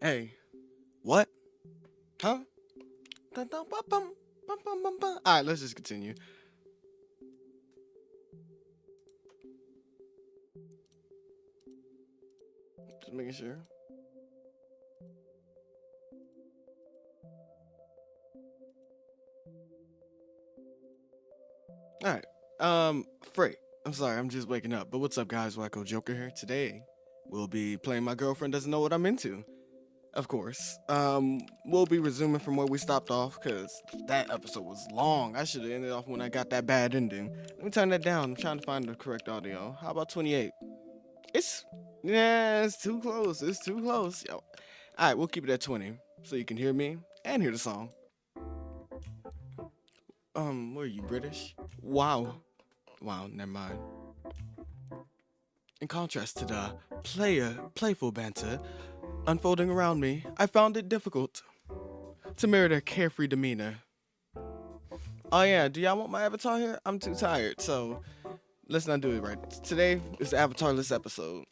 Hey, what? Huh? Dun, dun, bum, bum, bum, bum, bum, bum. All right, let's just continue. Just making sure. All right. Frey. I'm sorry, I'm just waking up. But what's up, guys? Wacko Joker here. Today, we'll be playing My Girlfriend Doesn't Know What I'm Into. Of course. We'll be resuming from where we stopped off because that episode was long. I should have ended off when I got that bad ending. Let me turn that down. I'm trying to find the correct audio. How about 28? It's yeah, it's too close. It's too close. Yo. All right, we'll keep it at 20 so you can hear me and hear the song. What are you, British? Wow. Wow, never mind. In contrast to the playful banter unfolding around me, I found it difficult to mirror their carefree demeanor. Oh yeah, do y'all want my avatar here? I'm too tired, so let's not do it right. Today is the avatarless episode.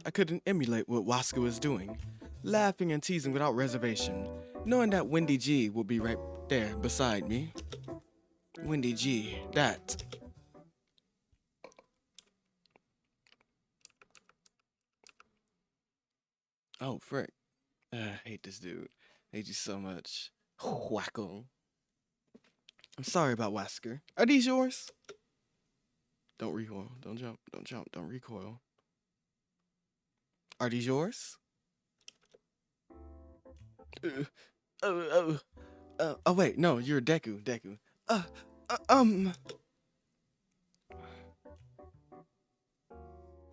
I couldn't emulate what Waska was doing, laughing and teasing without reservation, knowing that Wendy G would be right there beside me. Wendy G, that. Oh, frick. I hate this dude. I hate you so much. Wacko. I'm sorry about Wasker. Are these yours? Don't recoil. Don't jump. Don't jump. Don't recoil. Are these yours? Uh, oh, oh, wait. No, you're Deku. Deku. Uh, uh, um.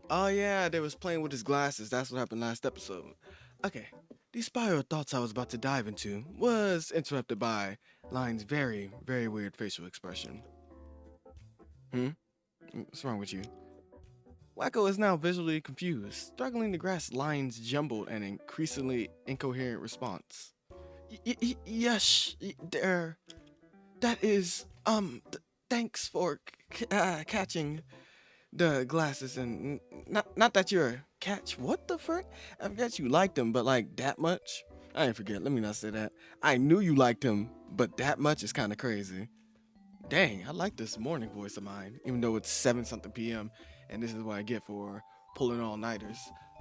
Oh, yeah, they was playing with his glasses. That's what happened last episode. Okay. The spiral thoughts I was about to dive into was interrupted by Lion's very, very weird facial expression. Hmm? What's wrong with you? Wacko is now visually confused, struggling to grasp Lion's jumbled and increasingly incoherent response. Yes, there. That is, thanks for catching the glasses and not that you're a catch. What the frick? I forgot you liked him, but like that much? I ain't forget. Let me not say that. I knew you liked him, but that much is kind of crazy. Dang, I like this morning voice of mine, even though it's 7 something p.m. and this is what I get for pulling all nighters.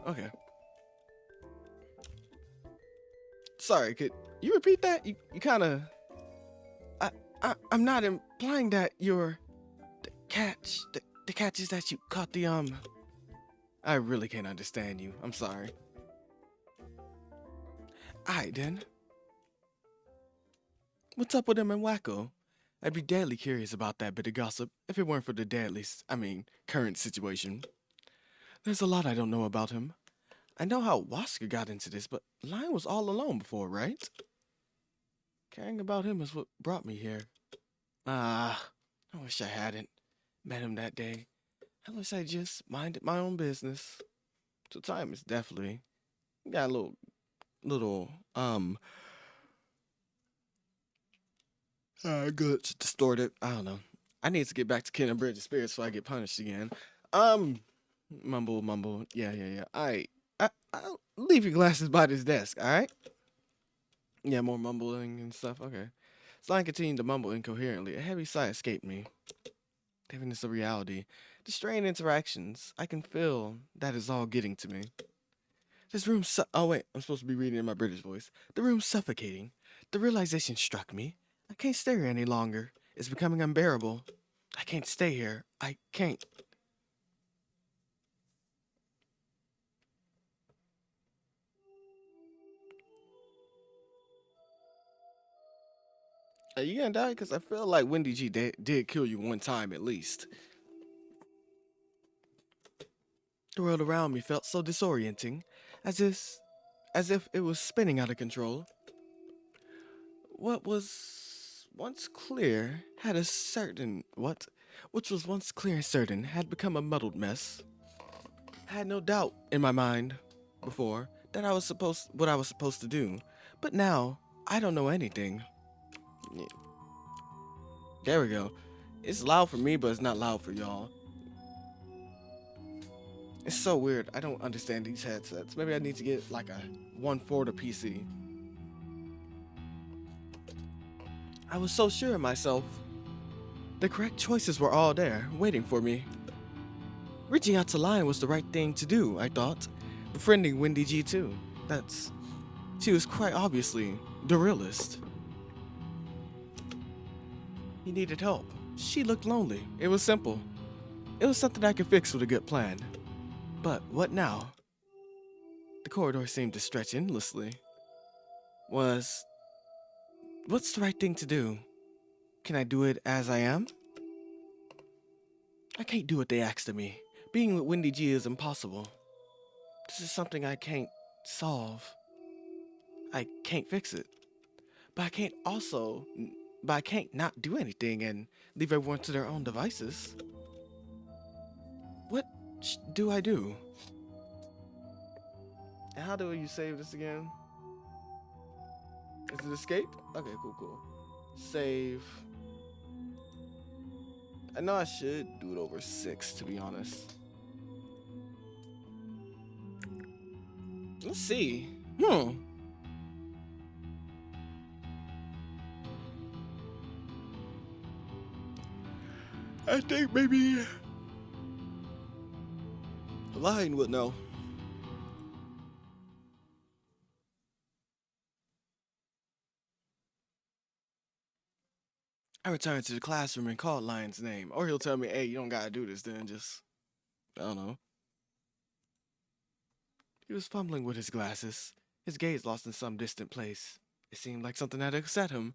Okay. Sorry, could you repeat that? You kind of. I'm not implying that you're the catch. The catch is that you caught the. I really can't understand you. I'm sorry. Alright then. What's up with him and Wacko? I'd be deadly curious about that bit of gossip if it weren't for the current situation. There's a lot I don't know about him. I know how Wasker got into this, but Lion was all alone before, right? Caring about him is what brought me here. Ah, I wish I hadn't met him that day. I wish I just minded my own business. So time is definitely got a little good distorted. I don't know. I need to get back to Ken and Bridget Spirits so I get punished again. Um, mumble. Yeah. I'll leave your glasses by this desk. All right. Yeah, more mumbling and stuff. Okay. So I continued to mumble incoherently. A heavy sigh escaped me. Giving this a reality. The strained interactions. I can feel that is all getting to me. This room's oh wait, I'm supposed to be reading in my British voice. The room's suffocating. The realization struck me. I can't stay here any longer. It's becoming unbearable. I can't stay here. I can't. Are you gonna die? Because I feel like Wendy G did kill you one time at least. The world around me felt so disorienting, as if, as if it was spinning out of control. What was once clear had a certain what? Which was once clear and certain had become a muddled mess. I had no doubt in my mind before that I was supposed what I was supposed to do, but now I don't know anything. Yeah, there we go. It's loud for me, but it's not loud for y'all. It's so weird. I don't understand these headsets. Maybe I need to get like a one for the PC. I was so sure of myself. The correct choices were all there, waiting for me. Reaching out to Lion was the right thing to do, I thought. Befriending Wendy G too. She was quite obviously the realist. He needed help. She looked lonely. It was simple. It was something I could fix with a good plan. But what now? The corridor seemed to stretch endlessly. What's the right thing to do? Can I do it as I am? I can't do what they asked of me. Being with Wendy G is impossible. This is something I can't solve. I can't fix it. But I can't not do anything and leave everyone to their own devices. What do I do? And how do you save this again? Is it escape? Okay, cool. Save. I know I should do it over 6, to be honest. Let's see. I think maybe Lion would know. I returned to the classroom and called Lion's name. Or he'll tell me, hey, you don't gotta do this then, just, I don't know. He was fumbling with his glasses, his gaze lost in some distant place. It seemed like something had upset him,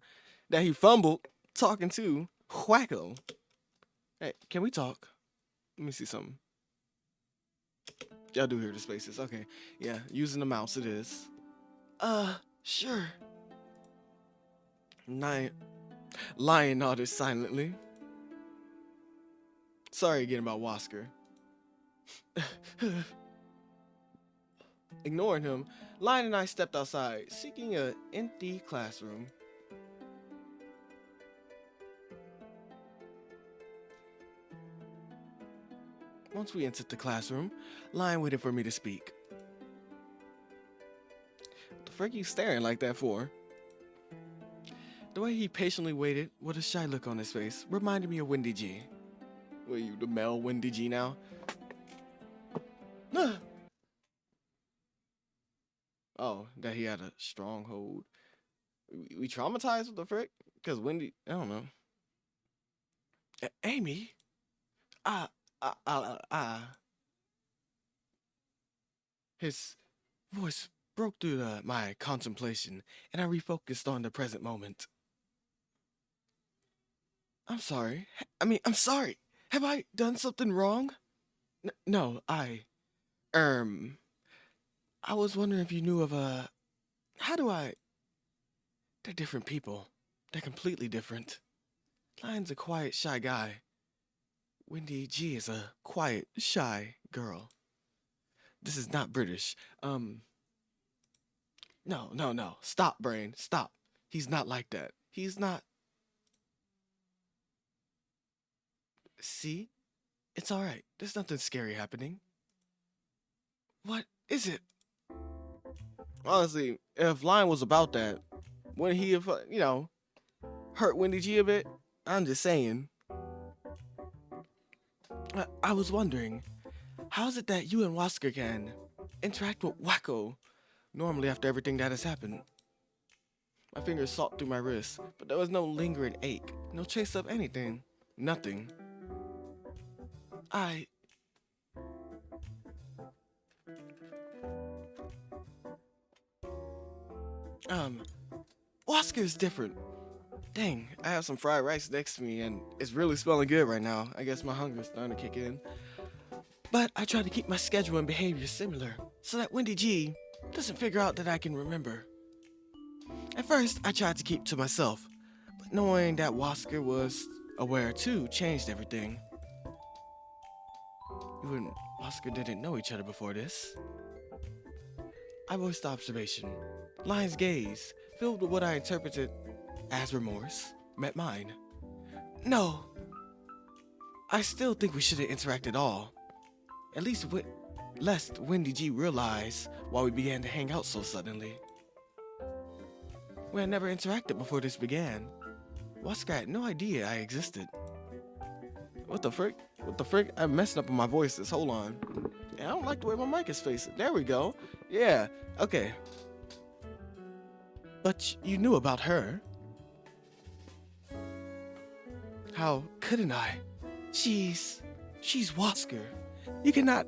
that he fumbled, talking to Wacko. Hey, can we talk? Let me see something. Y'all do hear the spaces. Okay, yeah, using the mouse it is. Sure. Lion nodded silently. Sorry again about Wasker. Ignoring him, Lion and I stepped outside, seeking an empty classroom. Once we entered the classroom, Lion waited for me to speak. What the frick are you staring like that for? The way he patiently waited, with a shy look on his face, reminded me of Wendy G. Were you the male Wendy G now? Oh, that he had a stronghold. We traumatized with the frick? Because Wendy, I don't know. Amy? His voice broke through my contemplation, and I refocused on the present moment. I'm sorry. I'm sorry. Have I done something wrong? No, I was wondering if you knew of how do I... They're different people. They're completely different. Lion's a quiet, shy guy. Wendy G is a quiet, shy girl. This is not British. No. Stop, brain. Stop. He's not like that. He's not... See? It's alright. There's nothing scary happening. What is it? Honestly, if Lion was about that, wouldn't he have, hurt Wendy G a bit? I'm just saying. I was wondering, how is it that you and Wasker can interact with Wacko normally after everything that has happened? My fingers sought through my wrist, but there was no lingering ache, no trace of anything, nothing. Wasker's different. Dang, I have some fried rice next to me and it's really smelling good right now. I guess my hunger is starting to kick in. But I try to keep my schedule and behavior similar so that Wendy G doesn't figure out that I can remember. At first, I tried to keep to myself, but knowing that Wasker was aware too changed everything. You and Wasker didn't know each other before this. I voiced observation. Lion's gaze, filled with what I interpreted as remorse, met mine. No, I still think we shouldn't interact at all. At least lest Wendy G realize why we began to hang out so suddenly. We had never interacted before this began. Wasker had no idea I existed. What the frick? What the frick? I'm messing up on my voices. Hold on. Yeah, I don't like the way my mic is facing. There we go. Yeah, okay. But you knew about her. How couldn't I? She's Wasker. You cannot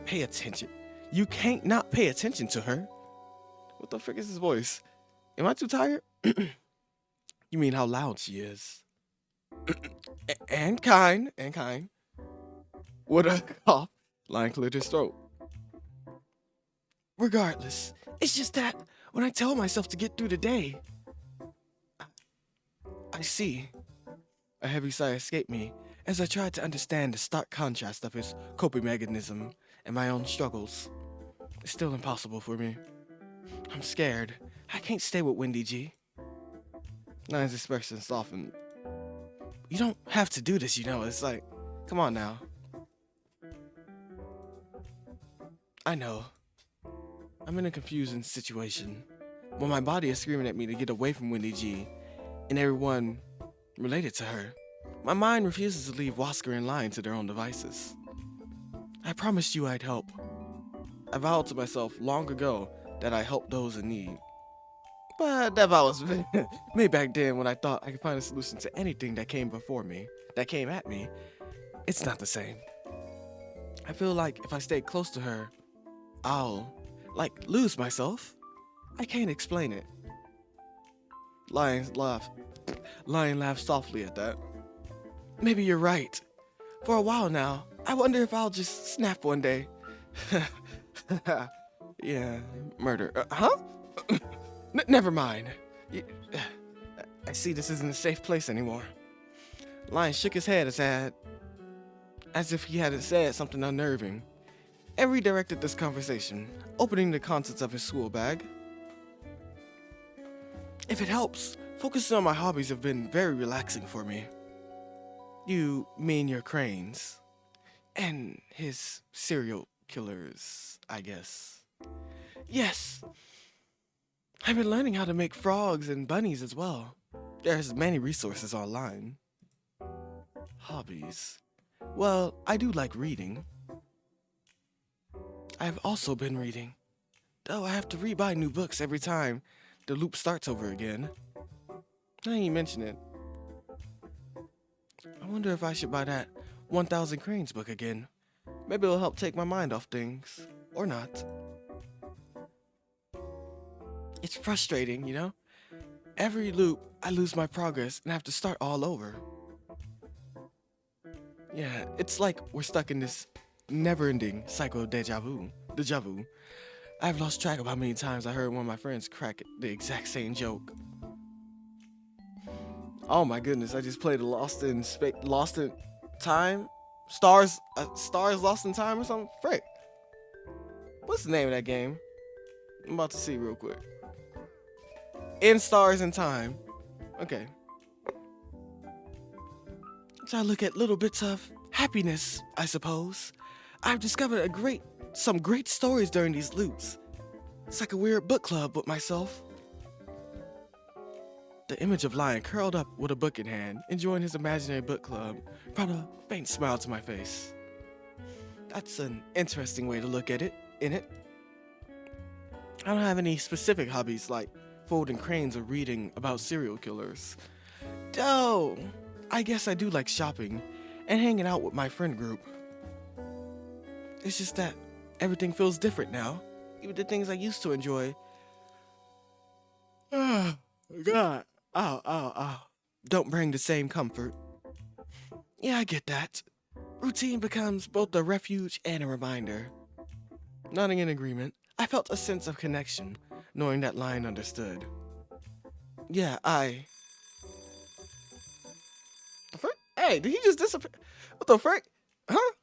pay attention. You can't not pay attention to her. What the frick is his voice? Am I too tired? You mean how loud she is? and kind. What a cough. Lion cleared his throat. Regardless, it's just that when I tell myself to get through the day, I see. A heavy sigh escaped me as I tried to understand the stark contrast of his coping mechanism and my own struggles. It's still impossible for me. I'm scared. I can't stay with Wendy G. Lion's expression softened. You don't have to do this, you know. It's like, come on now. I know. I'm in a confusing situation. When my body is screaming at me to get away from Wendy G and everyone related to her, my mind refuses to leave Wasker and Lion to their own devices. I promised you I'd help. I vowed to myself long ago that I help those in need. But that vow was made back then when I thought I could find a solution to anything that came at me. It's not the same. I feel like if I stay close to her, I'll, lose myself. I can't explain it. Lion laughed softly at that. Maybe you're right. For a while now, I wonder if I'll just snap one day. Yeah, murder. Huh? Never mind. I see this isn't a safe place anymore. Lion shook his head as if he hadn't said something unnerving, and redirected this conversation, opening the contents of his school bag. If it helps, focusing on my hobbies have been very relaxing for me. You mean your cranes? And his serial killers, I guess. Yes. I've been learning how to make frogs and bunnies as well. There's many resources online. Hobbies. Well, I do like reading. I've also been reading, though I have to rebuy new books every time the loop starts over again. Now you mention it. I wonder if I should buy that 1000 Cranes book again. Maybe it'll help take my mind off things. Or not. It's frustrating, you know? Every loop, I lose my progress and have to start all over. Yeah, it's like we're stuck in this never-ending psycho deja vu. I've lost track of how many times I heard one of my friends crack the exact same joke. Oh my goodness, I just played Lost in Time? Stars Lost in Time or something? Frick. What's the name of that game? I'm about to see real quick. In Stars in Time. Okay. So I look at little bits of happiness, I suppose. I've discovered some great stories during these loops. It's like a weird book club with myself. The image of Lion curled up with a book in hand, enjoying his imaginary book club, brought a faint smile to my face. That's an interesting way to look at it, innit? I don't have any specific hobbies like folding cranes or reading about serial killers. Though, I guess I do like shopping and hanging out with my friend group. It's just that everything feels different now. Even the things I used to enjoy. Oh, God. Ow. Don't bring the same comfort. Yeah, I get that. Routine becomes both a refuge and a reminder. Nodding in agreement, I felt a sense of connection, knowing that Lion understood. Yeah, The frick? Hey, did he just disappear? What the frick? Huh?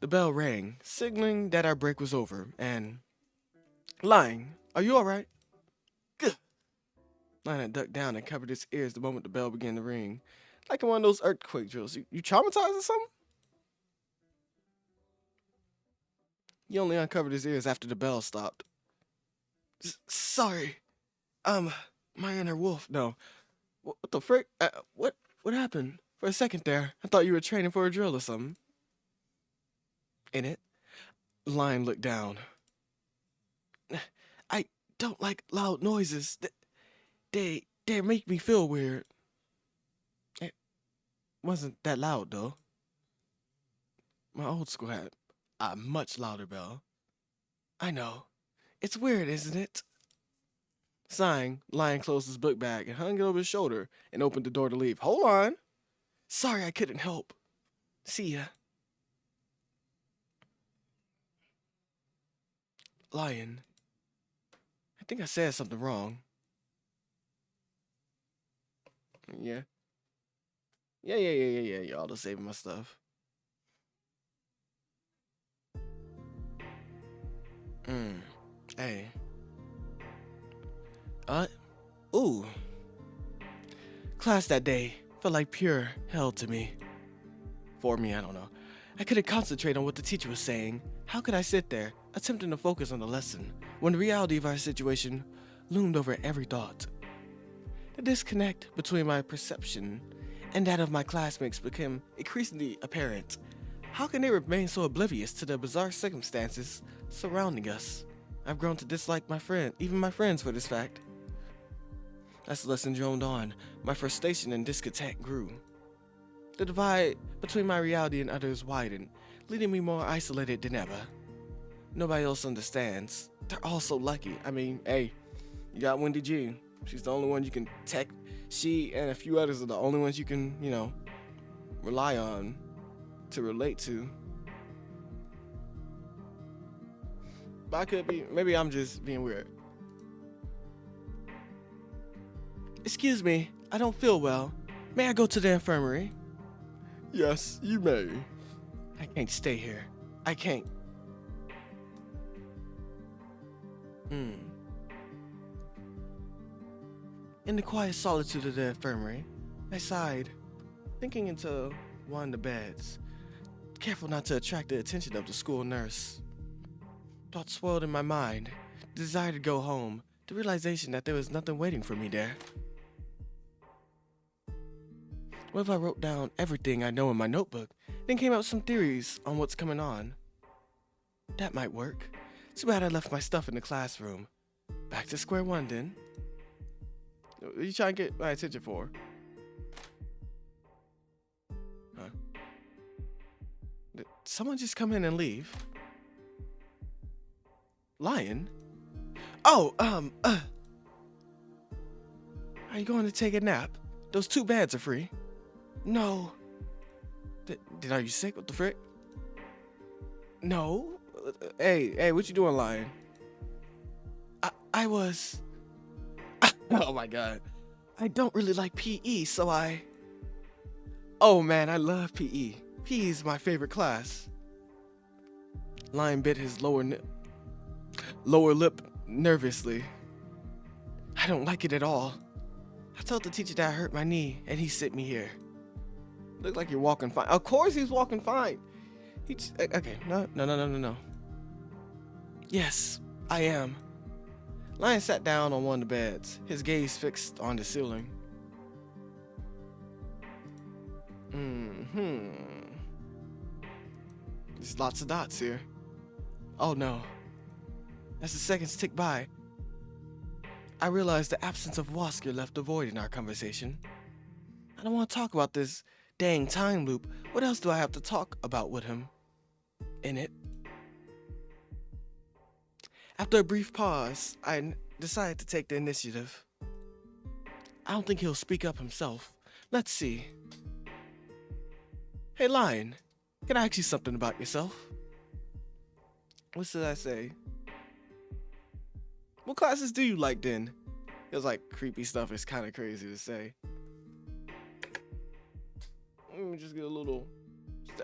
The bell rang, signaling that our break was over, and... Lion, are you alright? Good. Lion had ducked down and covered his ears the moment the bell began to ring. Like in one of those earthquake drills. You traumatized or something? He only uncovered his ears after the bell stopped. Sorry. My inner wolf. No. What the frick? What happened? For a second there, I thought you were training for a drill or something. In it, Lion looked down. I don't like loud noises. They make me feel weird. It wasn't that loud though. My old school had a much louder bell. I know. It's weird, isn't it? Sighing, Lion closed his book bag and hung it over his shoulder and opened the door to leave. Hold on. Sorry I couldn't help. See ya. Lion, I think I said something wrong. Yeah. Yeah. Y'all just saving my stuff. Hey. Ooh. Class that day felt like pure hell to me. For me, I don't know. I couldn't concentrate on what the teacher was saying. How could I sit there, attempting to focus on the lesson, when the reality of our situation loomed over every thought? The disconnect between my perception and that of my classmates became increasingly apparent. How can they remain so oblivious to the bizarre circumstances surrounding us? I've grown to dislike my friend, even my friends, for this fact. As the lesson droned on, my frustration and discontent grew. The divide between my reality and others widened, leaving me more isolated than ever. Nobody else understands. They're all so lucky. I mean, hey, you got Wendy G. She's the only one you can tech. She and a few others are the only ones you can, rely on to relate to. But I could be, maybe I'm just being weird. Excuse me, I don't feel well. May I go to the infirmary? Yes, you may. I can't stay here. I can't. In the quiet solitude of the infirmary, I sighed, thinking into one of the beds, careful not to attract the attention of the school nurse. Thoughts swirled in my mind, the desire to go home, the realization that there was nothing waiting for me there. What if I wrote down everything I know in my notebook, then came up with some theories on what's coming on? That might work. Too bad I left my stuff in the classroom. Back to square one then. What are you trying to get my attention for? Huh? Did someone just come in and leave? Lion? Oh, are you going to take a nap? Those 2 beds are free. No. Are you sick? What the frick? No. Hey, what you doing, Lion? I was... Oh my god. I don't really like PE, so I... Oh man, I love PE. PE is my favorite class. Lion bit his lower lip nervously. I don't like it at all. I told the teacher that I hurt my knee, and he sent me here. Look like you're walking fine. Of course he's walking fine. Okay, no. Yes, I am. Lion sat down on one of the beds, his gaze fixed on the ceiling. There's lots of dots here. Oh no. As the seconds tick by, I realized the absence of Wasker left a void in our conversation. I don't want to talk about this dang time loop. What else do I have to talk about with him? In it. After a brief pause, I decided to take the initiative. I don't think he'll speak up himself. Let's see. Hey, Lion, can I ask you something about yourself? What should I say? What classes do you like then? It was like creepy stuff. It's kind of crazy to say. Let me just get a little...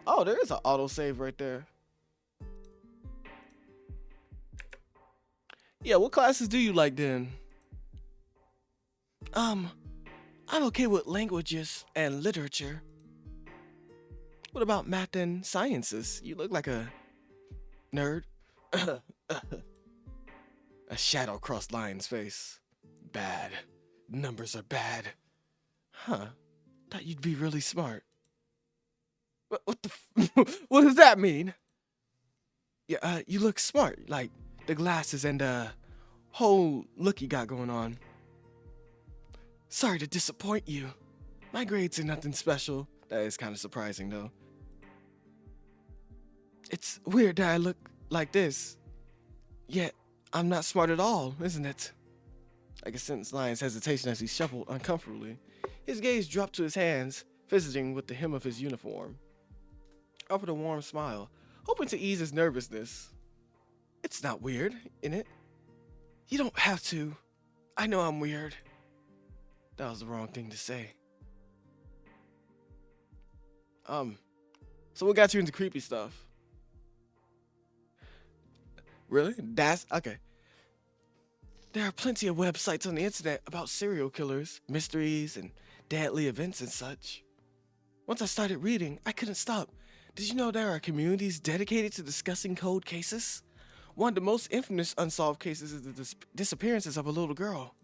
Oh, there is an autosave right there. Yeah, what classes do you like then? I'm okay with languages and literature. What about math and sciences? You look like a nerd. A shadow crossed Lion's face. Bad. Numbers are bad. Huh. Thought you'd be really smart. What what does that mean? Yeah, you look smart. Like, the glasses and, whole look you got going on. Sorry to disappoint you. My grades are nothing special. That is kind of surprising, though. It's weird that I look like this. Yet, I'm not smart at all, isn't it? I can sense Lion's hesitation as he shuffled uncomfortably. His gaze dropped to his hands, visiting with the hem of his uniform. Offered a warm smile, hoping to ease his nervousness. It's not weird, innit? You don't have to. I know I'm weird. That was the wrong thing to say. So what got you into creepy stuff? Really? That's okay. There are plenty of websites on the internet about serial killers, mysteries, and deadly events and such. Once I started reading, I couldn't stop. Did you know there are communities dedicated to discussing cold cases? One of the most infamous unsolved cases is the disappearances of a little girl.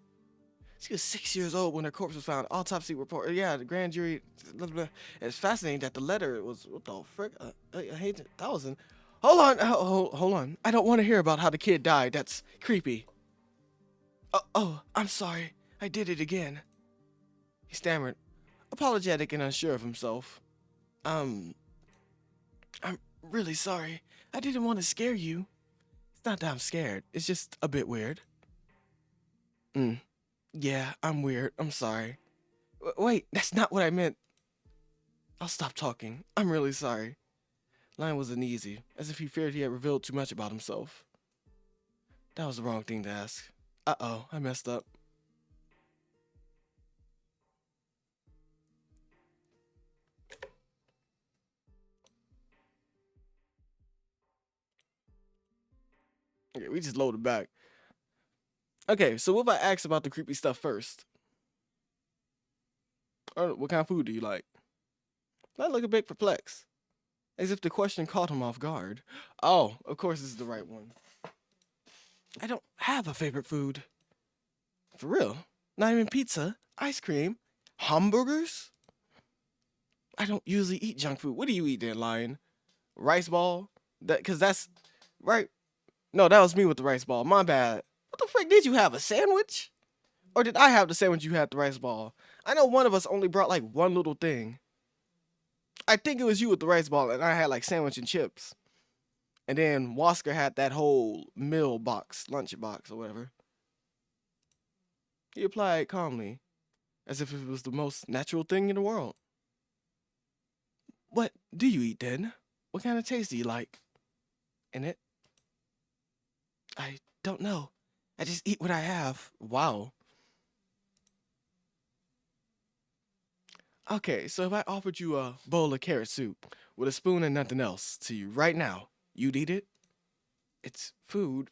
She was 6 years old when her corpse was found. Autopsy report. Yeah, the grand jury. Blah, blah. It's fascinating that the letter was what the frick? I hate it. That wasn't. Hold on. Hold on. I don't want to hear about how the kid died. That's creepy. Oh, I'm sorry. I did it again. He stammered, apologetic and unsure of himself. I'm really sorry. I didn't want to scare you. It's not that I'm scared. It's just a bit weird. Yeah, I'm weird. I'm sorry. Wait, that's not what I meant. I'll stop talking. I'm really sorry. Lion was uneasy, as if he feared he had revealed too much about himself. That was the wrong thing to ask. Uh-oh, I messed up. Okay, we just loaded back. Okay, so what if I ask about the creepy stuff first? Or what kind of food do you like? I look a bit perplexed, as if the question caught him off guard. Oh, of course this is the right one. I don't have a favorite food. For real? Not even pizza, ice cream, hamburgers? I don't usually eat junk food. What do you eat then, Lion? Rice ball? Cause that's right. No, that was me with the rice ball. My bad. What the frick did you have? A sandwich? Or did I have the sandwich you had the rice ball? I know one of us only brought like one little thing. I think it was you with the rice ball, and I had like sandwich and chips. And then Wasker had that whole meal box, lunch box, or whatever. He replied calmly, as if it was the most natural thing in the world. What do you eat then? What kind of taste do you like? In it? I don't know. I just eat what I have. Wow. Okay, so if I offered you a bowl of carrot soup with a spoon and nothing else to you right now, you'd eat it? It's food.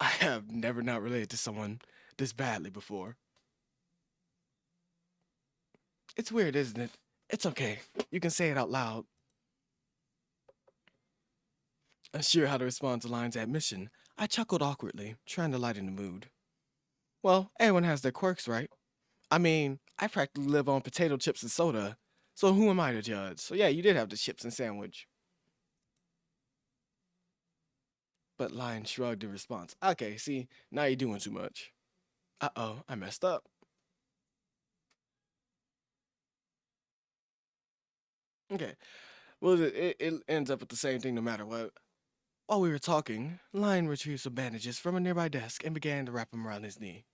I have never not related to someone this badly before. It's weird, isn't it? It's okay. You can say it out loud. Unsure how to respond to Lion's admission, I chuckled awkwardly, trying to lighten the mood. Well, everyone has their quirks, right? I mean, I practically live on potato chips and soda, so who am I to judge? So yeah, you did have the chips and sandwich. But Lion shrugged in response. Okay, see, now you're doing too much. Uh-oh, I messed up. Okay, well, it ends up with the same thing no matter what. While we were talking, Lion retrieved some bandages from a nearby desk and began to wrap them around his knee.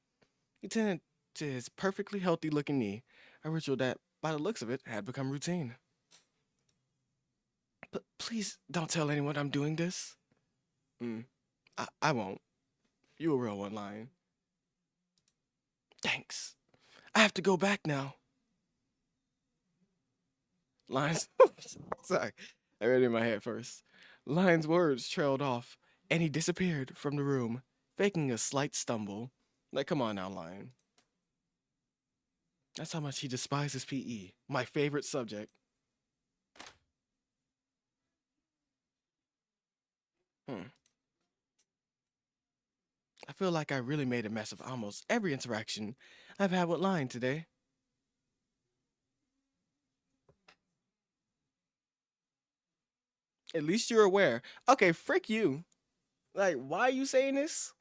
He tended to his perfectly healthy looking knee, a ritual that, by the looks of it, had become routine. But please don't tell anyone I'm doing this. I won't. You a real one, Lion. Thanks. I have to go back now. Lion's. Sorry, I read it in my head first. Lion's words trailed off, and he disappeared from the room, faking a slight stumble. Like, come on now, Lion. That's how much he despises PE, my favorite subject. Hmm. I feel like I really made a mess of almost every interaction I've had with Lion today. At least you're aware. Okay, frick you. Like, why are you saying this?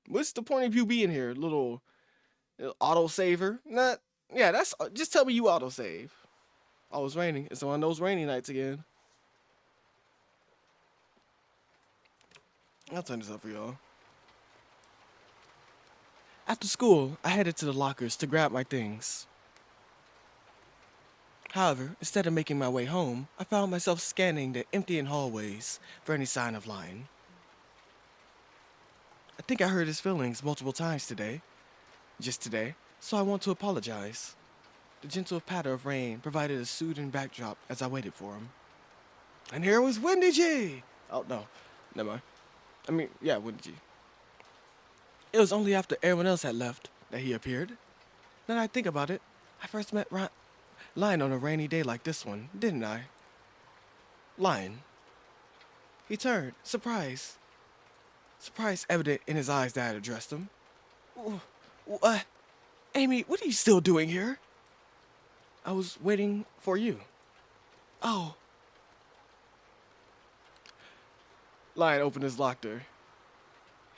What's the point of you being here, little auto saver? Not. Yeah, that's. Just tell me you auto save. Oh, it's raining. It's one of those rainy nights again. I'll turn this up for y'all. After school, I headed to the lockers to grab my things. However, instead of making my way home, I found myself scanning the emptying hallways for any sign of Lion. I think I hurt his feelings multiple times today, just today, so I want to apologize. The gentle patter of rain provided a soothing backdrop as I waited for him. And here was Wendy G! Oh, no. Never mind. I mean, yeah, Wendy G. It was only after everyone else had left that he appeared. Now that I think about it, I first met Lion on a rainy day like this one, didn't I? Lion. He turned, surprise. Surprise evident in his eyes that I had addressed him. What? Amy, what are you still doing here? I was waiting for you. Oh. Lion opened his locker.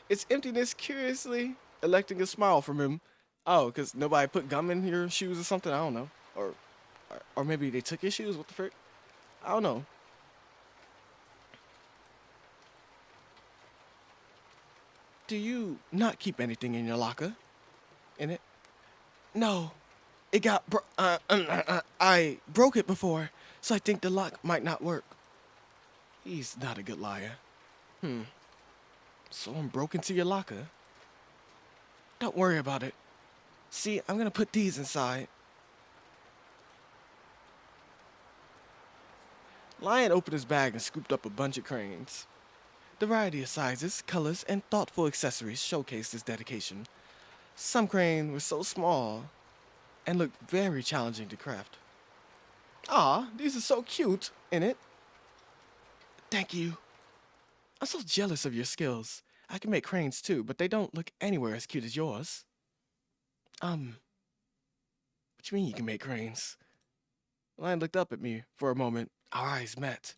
Its emptiness curiously electing a smile from him. Oh, because nobody put gum in your shoes or something? I don't know. Or maybe they took your shoes? What the frick? I don't know. Do you not keep anything in your locker? In it? No. It got I broke it before, so I think the lock might not work. He's not a good liar. Someone broke into your locker? Don't worry about it. See, I'm gonna put these inside. Lion opened his bag and scooped up a bunch of cranes. The variety of sizes, colors, and thoughtful accessories showcased his dedication. Some cranes were so small and looked very challenging to craft. Ah, these are so cute, innit? Thank you. I'm so jealous of your skills. I can make cranes too, but they don't look anywhere as cute as yours. What you mean you can make cranes? Lion looked up at me for a moment. Our eyes met.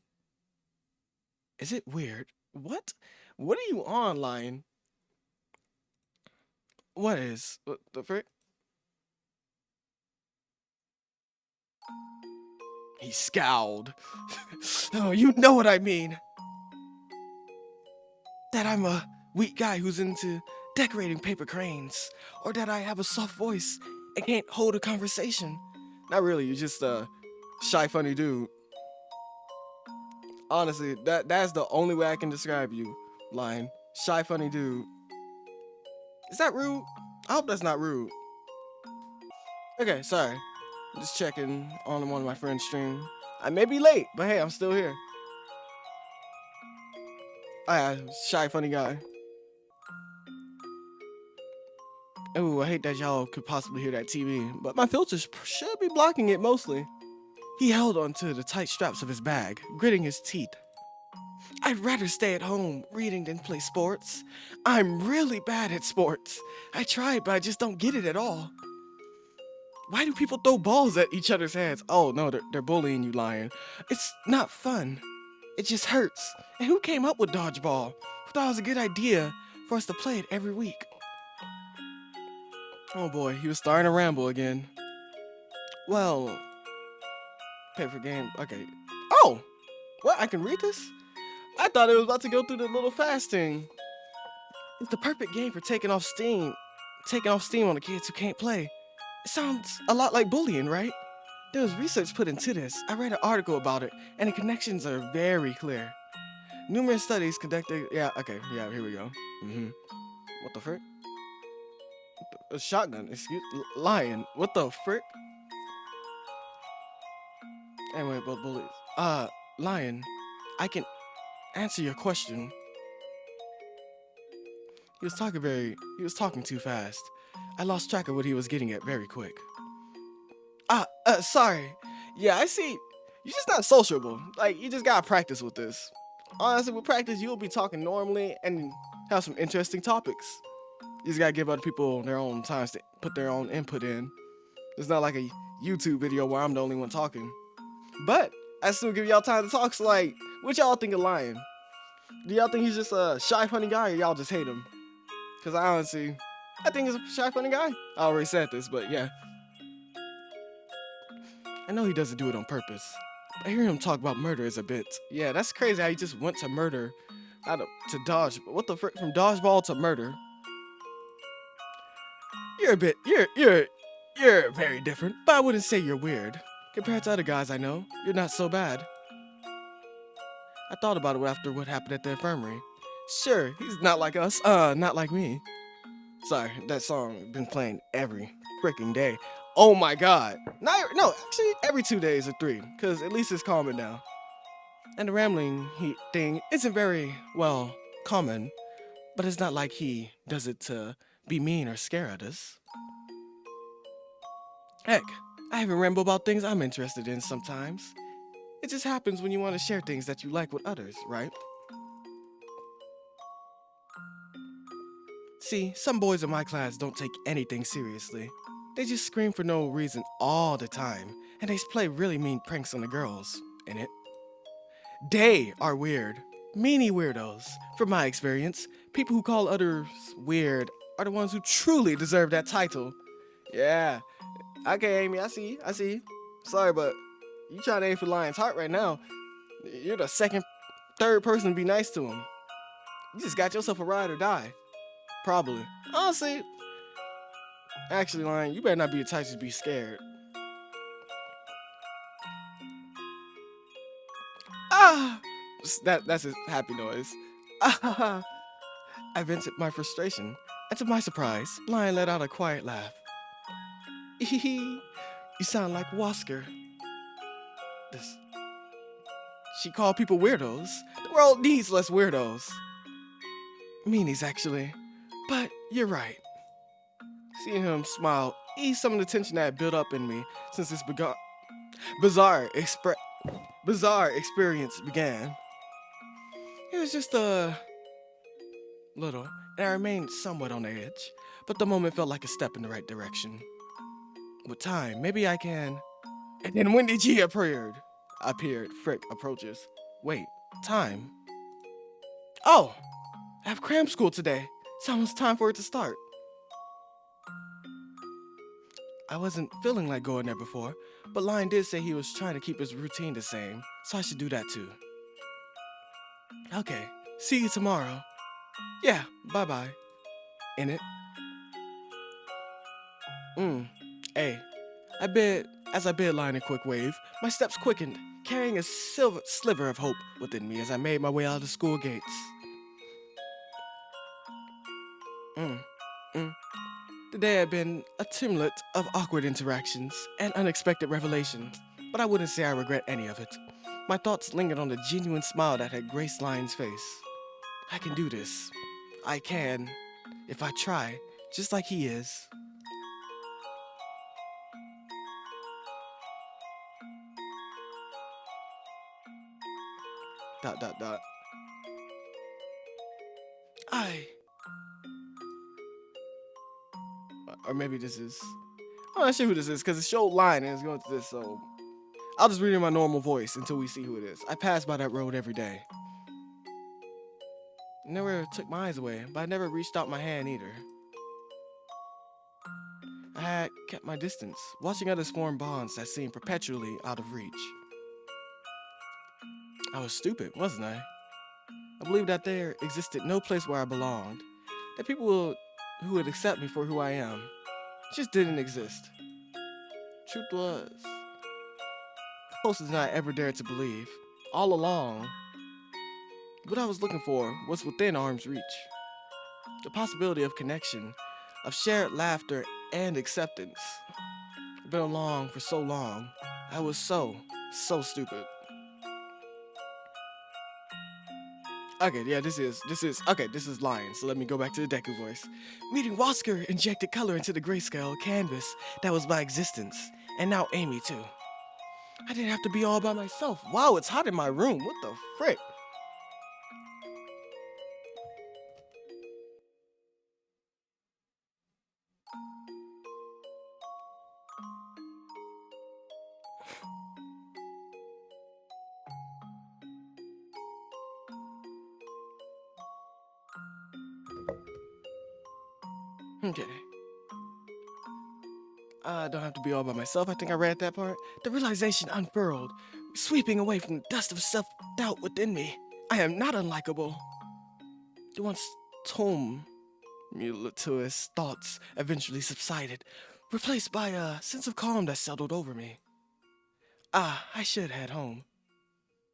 Is it weird? What? What are you on, Lion? What is? What the frick? He scowled. Oh, you know what I mean. That I'm a weak guy who's into decorating paper cranes, or that I have a soft voice and can't hold a conversation. Not really, you're just a shy, funny dude. Honestly, that's the only way I can describe you, Lion. Shy, funny dude. Is that rude? I hope that's not rude. Okay, sorry. I'm just checking on one of my friends' stream. I may be late, but hey, I'm still here. Oh yeah, shy, funny guy. Ooh, I hate that y'all could possibly hear that TV, but my filters should be blocking it mostly. He held onto the tight straps of his bag, gritting his teeth. I'd rather stay at home reading than play sports. I'm really bad at sports. I tried, but I just don't get it at all. Why do people throw balls at each other's heads? Oh no, they're bullying you, Lion. It's not fun. It just hurts. And who came up with dodgeball? Who thought it was a good idea for us to play it every week? Oh boy, he was starting to ramble again. Well, pay for game. Okay. Oh, what? I can read this? I thought it was about to go through the little fasting. It's the perfect game for taking off steam on the kids who can't play. It sounds a lot like bullying, right? There was research put into this. I read an article about it, and the connections are very clear. Numerous studies conducted. Yeah, okay, yeah, here we go. What the frick? A shotgun, Lion. What the frick? Anyway, but bullies. Lion, I can answer your question. He was talking too fast. I lost track of what he was getting at very quick. Sorry. Yeah, I see. You're just not sociable. Like, you just gotta practice with this. Honestly, with practice, you'll be talking normally and have some interesting topics. You just gotta give other people their own times to put their own input in. It's not like a YouTube video where I'm the only one talking. But I still give y'all time to talk. So like, what y'all think of Lion? Do y'all think he's just a shy, funny guy, or y'all just hate him? Cause I honestly, I think he's a shy, funny guy. I already said this, but yeah, I know he doesn't do it on purpose. But hearing him talk about murder is a bit. Yeah, that's crazy how he just went to murder, out of, to dodge. What the frick? From dodgeball to murder. You're a bit. You're very different. But I wouldn't say you're weird. Compared to other guys I know, you're not so bad. I thought about it after what happened at the infirmary. Sure, he's not like us. Not like me. Sorry, that song been playing every freaking day. Oh my god. No, actually every 2 days or 3, cause at least it's calming down. And the rambling thing isn't very, well, common, but it's not like he does it to be mean or scare at us. Heck, I even ramble about things I'm interested in sometimes. It just happens when you want to share things that you like with others, right? See, some boys in my class don't take anything seriously. They just scream for no reason all the time, and they play really mean pranks on the girls, innit? They are weird. Meanie weirdos. From my experience, people who call others weird are the ones who truly deserve that title. Yeah. Okay, Amy, I see. Sorry, but you trying to aim for Lion's heart right now. You're the second, third person to be nice to him. You just got yourself a ride or die. Probably. Honestly, actually, Lion, you better not be the type to be scared. Ah! That's his happy noise. Ah! I vented my frustration, and to my surprise, Lion let out a quiet laugh. You sound like Wasker. This. She called people weirdos. The world needs less weirdos. Meanies, actually. But you're right. Seeing him smile eased some of the tension that had built up in me since this bizarre experience began. It was just a little, and I remained somewhat on the edge, but the moment felt like a step in the right direction. With time, maybe I can. And then when did he appeared? Frick approaches. Wait, time. Oh, I have cram school today. It's almost time for it to start. I wasn't feeling like going there before, but Lion did say he was trying to keep his routine the same, so I should do that too. Okay, see you tomorrow. Yeah, bye-bye. In it. Hey. As I bid Lion a quick wave, my steps quickened, carrying a sliver of hope within me as I made my way out of the school gates. The day had been a tumult of awkward interactions and unexpected revelations, but I wouldn't say I regret any of it. My thoughts lingered on the genuine smile that had graced Lion's face. I can do this. I can, if I try, just like he is. Dot dot dot. Or maybe this is. I'm not sure who this is because it showed Lion and it's going to this, so I'll just read it in my normal voice until we see who it is. I pass by that road every day. Never took my eyes away, but I never reached out my hand either. I had kept my distance, watching others form bonds that seemed perpetually out of reach. I was stupid, wasn't I? I believed that there existed no place where I belonged, that people who would accept me for who I am just didn't exist. Truth was, closer than I ever dared to believe. All along, what I was looking for was within arm's reach. The possibility of connection, of shared laughter and acceptance. I've been along for so long. I was so stupid. Okay, yeah, this is Lion, so let me go back to the Deku voice. Meeting Wasker injected color into the grayscale canvas that was my existence, and now Amy too. I didn't have to be all by myself. Wow, it's hot in my room, what the frick? Okay. I don't have to be all by myself. I think I read that part. The realization unfurled, sweeping away from the dust of self-doubt within me. I am not unlikable. The once tumultuous thoughts eventually subsided, replaced by a sense of calm that settled over me. I should head home.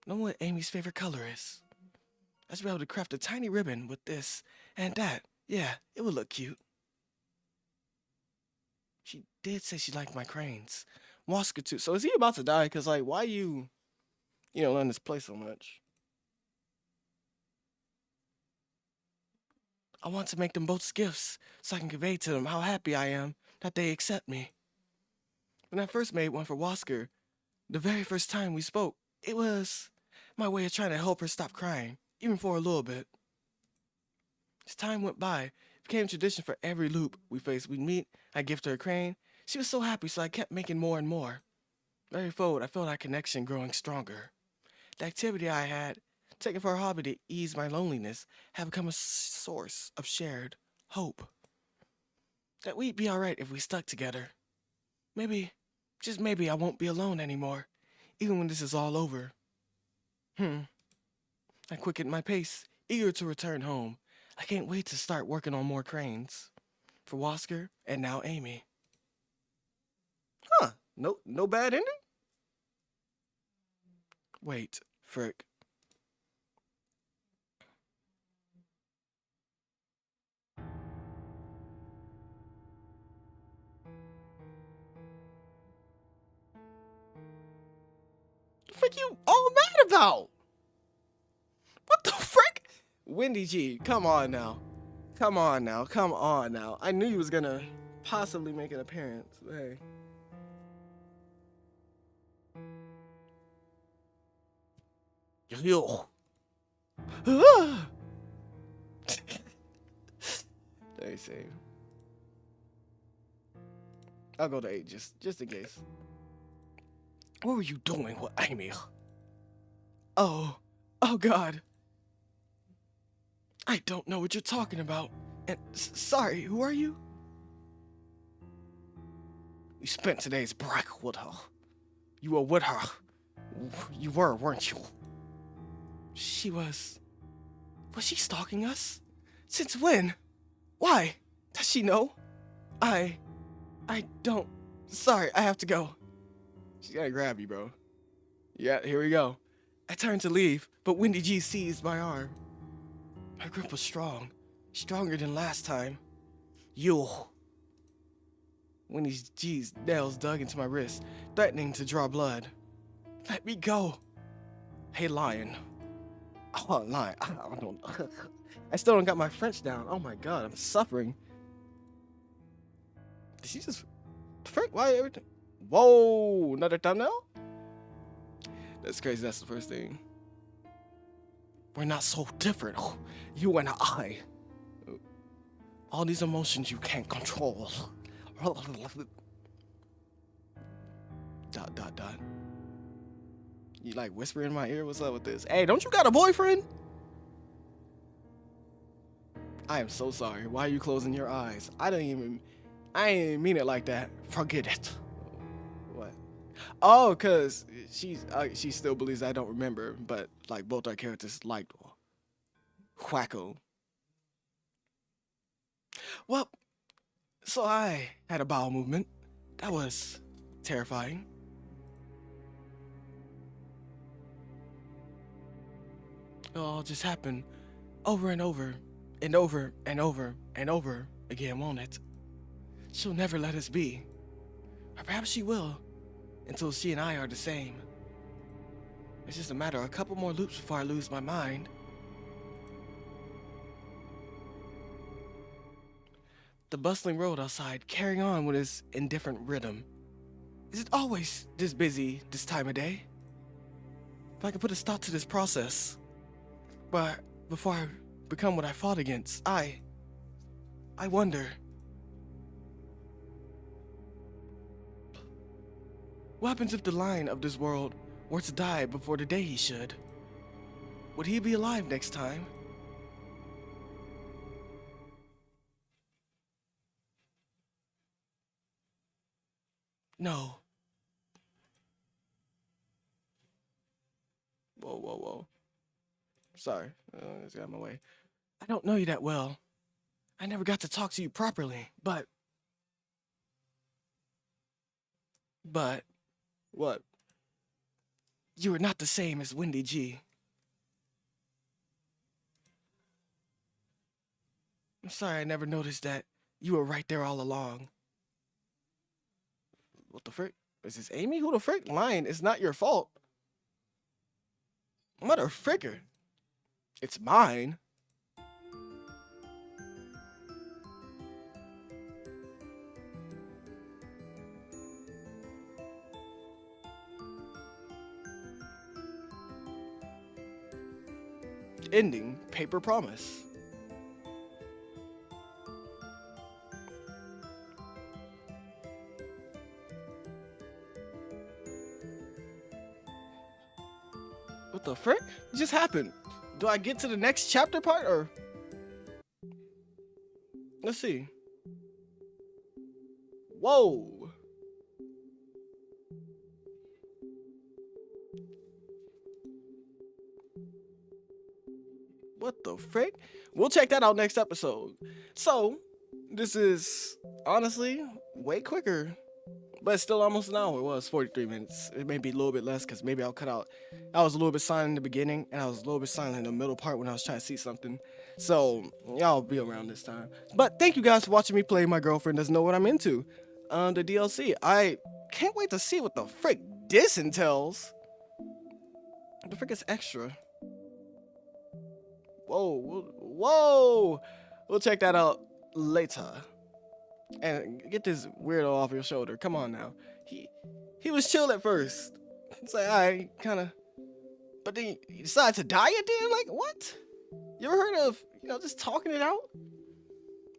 Know what Amy's favorite color is. I should be able to craft a tiny ribbon with this and that. Yeah, it would look cute. She did say she liked my cranes. Waska too. So is he about to die? Cause like, why learn this play so much? I want to make them both gifts so I can convey to them how happy I am that they accept me. When I first made one for Wasker, the very first time we spoke, it was my way of trying to help her stop crying, even for a little bit. As time went by, it became tradition for every loop we'd meet, I'd gift her a crane. She was so happy, so I kept making more and more. Very forward, I felt our connection growing stronger. The activity I had taken for a hobby to ease my loneliness had become a source of shared hope. That we'd be alright if we stuck together. Maybe, just maybe, I won't be alone anymore, even when this is all over. I quickened my pace, eager to return home. I can't wait to start working on more cranes. For Wasker and now Amy. Huh, no bad ending? Wait, frick. The frick you all mad about? What the frick? Wendy G, come on now. Come on now. I knew you was gonna possibly make an appearance. Hey. Yo. Let me see. I'll go to 8 just in case. What were you doing with Amy? Oh God. I don't know what you're talking about. And sorry, who are you? We spent today's break with her. You were with her. You were, weren't you? She was... Was she stalking us? Since when? Why? Does she know? I don't... Sorry, I have to go. She's gotta grab you, bro. Yeah, here we go. I turned to leave, but Wendy G seized my arm. Her grip was strong. Stronger than last time. You. Wendy G's nails dug into my wrist, threatening to draw blood. Let me go. Hey, Lion. Oh, Lion. I don't know. I still don't got my French down. Oh my god, I'm suffering. Did she just... Frick, why everything... Whoa, another thumbnail? That's crazy, that's the first thing. We're not so different, you and I. All these emotions you can't control. ... You like whispering in my ear, what's up with this? Hey, don't you got a boyfriend? I am so sorry, why are you closing your eyes? I didn't even mean it like that. Forget it. What? Oh, cause she still believes I don't remember, but like both our characters liked Wacko. Well, so I had a bowel movement. That was terrifying. It all just happened over and over and over and over and over again, won't it? She'll never let us be. Or perhaps she will, until she and I are the same. It's just a matter of a couple more loops before I lose my mind. The bustling road outside carrying on with its indifferent rhythm. Is it always this busy this time of day? If I could put a stop to this process. But before I become what I fought against, I wonder. What happens if the lion of this world were to die before the day he should? Would he be alive next time? No. Whoa, whoa, whoa. Sorry. It's got in my way. I don't know you that well. I never got to talk to you properly, but, what? You are not the same as Wendy G. I'm sorry I never noticed that. You were right there all along. What the frick? Is this Amy? Who the frick? Mine. It's not your fault. Mother fricker. It's mine. Ending paper promise. What the frick? It just happened. Do I get to the next chapter part or? Let's see. Whoa. What the frick? We'll check that out next episode. So, this is honestly way quicker, but it's still almost an hour. Well, it's 43 minutes. It may be a little bit less because maybe I'll cut out. I was a little bit silent in the beginning, and I was a little bit silent in the middle part when I was trying to see something. So, y'all be around this time. But thank you guys for watching me play My Girlfriend Doesn't Know What I'm Into. The DLC. I can't wait to see what the frick this entails. The frick is extra. Whoa, whoa! We'll check that out later. And get this weirdo off your shoulder. Come on now. He was chill at first. It's like, alright, kinda. But then he decided to die at the end? Like, what? You ever heard of, just talking it out?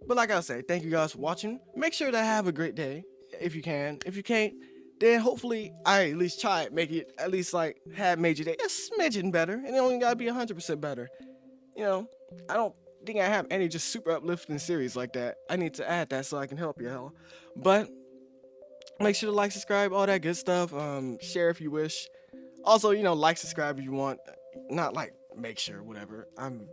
But like I say, thank you guys for watching. Make sure to have a great day, if you can. If you can't, then hopefully I at least try it, make it at least like have made your day a smidgen better. And it only gotta be 100% better. I don't think I have any just super uplifting series like that. I need to add that so I can help you, hell. But make sure to like, subscribe, all that good stuff. Share if you wish. Also, like, subscribe if you want. Not like make sure, whatever. I'm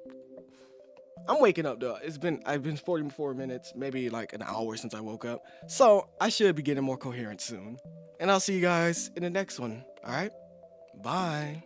waking up though. I've been 44 minutes, maybe like an hour since I woke up. So I should be getting more coherent soon. And I'll see you guys in the next one. All right? Bye.